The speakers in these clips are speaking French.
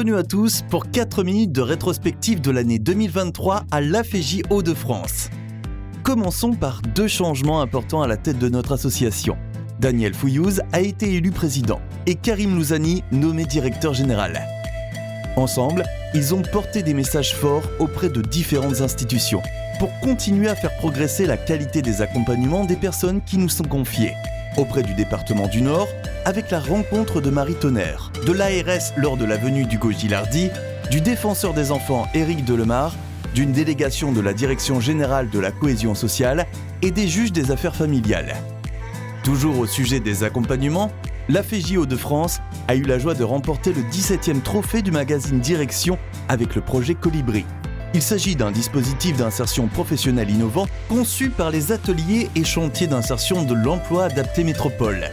Bienvenue à tous pour 4 minutes de rétrospective de l'année 2023 à l'AFJ Hauts-de-France. Commençons par 2 changements importants à la tête de notre association. Daniel Fouillouz a été élu président et Karim Louzani nommé directeur général. Ensemble, ils ont porté des messages forts auprès de différentes institutions pour continuer à faire progresser la qualité des accompagnements des personnes qui nous sont confiées. Auprès du département du Nord, avec la rencontre de Marie Tonnerre, de l'ARS lors de la venue d'Hugo Gilardi, du défenseur des enfants Éric Delemare, d'une délégation de la Direction générale de la cohésion sociale et des juges des affaires familiales. Toujours au sujet des accompagnements, l'AFJ Hauts-de-France a eu la joie de remporter le 17e trophée du magazine Direction avec le projet Colibri. Il s'agit d'un dispositif d'insertion professionnelle innovant conçu par les ateliers et chantiers d'insertion de l'emploi adapté Métropole.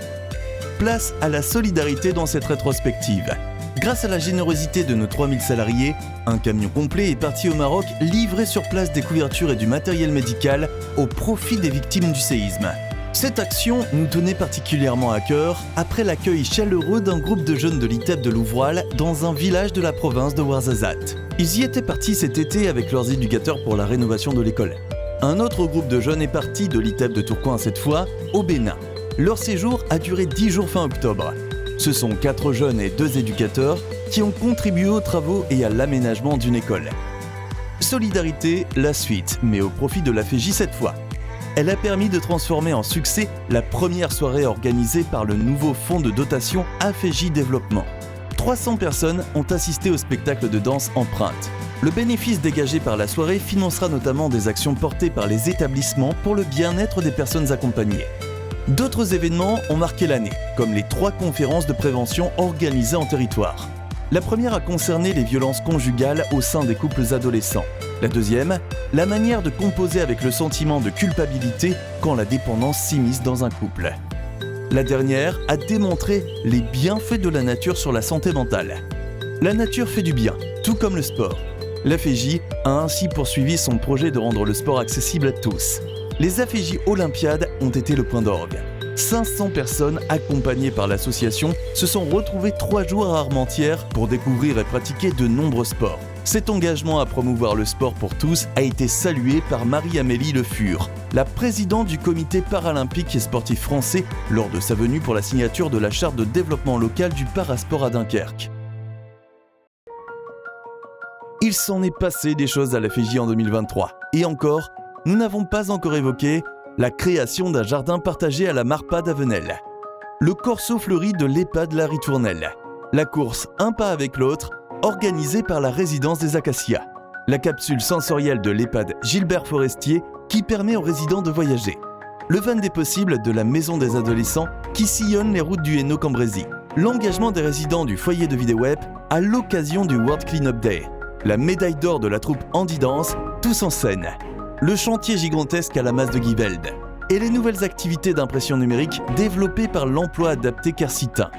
Place à la solidarité dans cette rétrospective. Grâce à la générosité de nos 3000 salariés, un camion complet est parti au Maroc livrer sur place des couvertures et du matériel médical au profit des victimes du séisme. Cette action nous tenait particulièrement à cœur après l'accueil chaleureux d'un groupe de jeunes de l'ITEP de Louvroil dans un village de la province de Ouarzazate. Ils y étaient partis cet été avec leurs éducateurs pour la rénovation de l'école. Un autre groupe de jeunes est parti de l'ITEP de Tourcoing cette fois, au Bénin. Leur séjour a duré 10 jours fin octobre. Ce sont 4 jeunes et 2 éducateurs qui ont contribué aux travaux et à l'aménagement d'une école. Solidarité, la suite, mais au profit de l'AFJ cette fois. Elle a permis de transformer en succès la première soirée organisée par le nouveau fonds de dotation AFJ Développement. 300 personnes ont assisté au spectacle de danse Empreinte. Le bénéfice dégagé par la soirée financera notamment des actions portées par les établissements pour le bien-être des personnes accompagnées. D'autres événements ont marqué l'année, comme les 3 conférences de prévention organisées en territoire. La première a concerné les violences conjugales au sein des couples adolescents. La deuxième, la manière de composer avec le sentiment de culpabilité quand la dépendance s'immisce dans un couple. La dernière a démontré les bienfaits de la nature sur la santé mentale. La nature fait du bien, tout comme le sport. L'AFJ a ainsi poursuivi son projet de rendre le sport accessible à tous. Les AFJ Olympiades ont été le point d'orgue. 500 personnes accompagnées par l'association se sont retrouvées 3 jours à Armentières pour découvrir et pratiquer de nombreux sports. Cet engagement à promouvoir le sport pour tous a été salué par Marie-Amélie Le Fur, la présidente du comité paralympique et sportif français, lors de sa venue pour la signature de la charte de développement local du parasport à Dunkerque. Il s'en est passé des choses à l'AFJ en 2023. Et encore, nous n'avons pas encore évoqué la création d'un jardin partagé à la Marpa d'Avenel, le corso fleuri de l'EHPAD La Ritournelle, la course un pas avec l'autre organisée par la résidence des Acacias, la capsule sensorielle de l'EHPAD Gilbert Forestier qui permet aux résidents de voyager, le van des possibles de la maison des adolescents qui sillonne les routes du Hainaut-Cambrésis, l'engagement des résidents du foyer de Vidéweb à l'occasion du World Cleanup Day, la médaille d'or de la troupe Handi Dance, tous en scène, le chantier gigantesque à la masse de Givelde et les nouvelles activités d'impression numérique développées par l'emploi adapté Quercitin.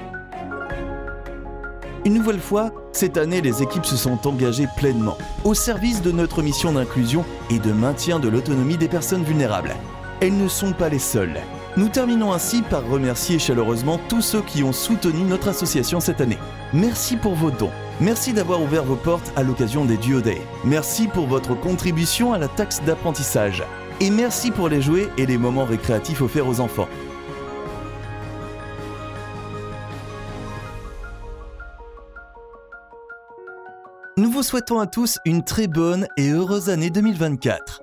Une nouvelle fois, cette année, les équipes se sont engagées pleinement au service de notre mission d'inclusion et de maintien de l'autonomie des personnes vulnérables. Elles ne sont pas les seules. Nous terminons ainsi par remercier chaleureusement tous ceux qui ont soutenu notre association cette année. Merci pour vos dons. Merci d'avoir ouvert vos portes à l'occasion des Duo Day. Merci pour votre contribution à la taxe d'apprentissage. Et merci pour les jouets et les moments récréatifs offerts aux enfants. Nous vous souhaitons à tous une très bonne et heureuse année 2024.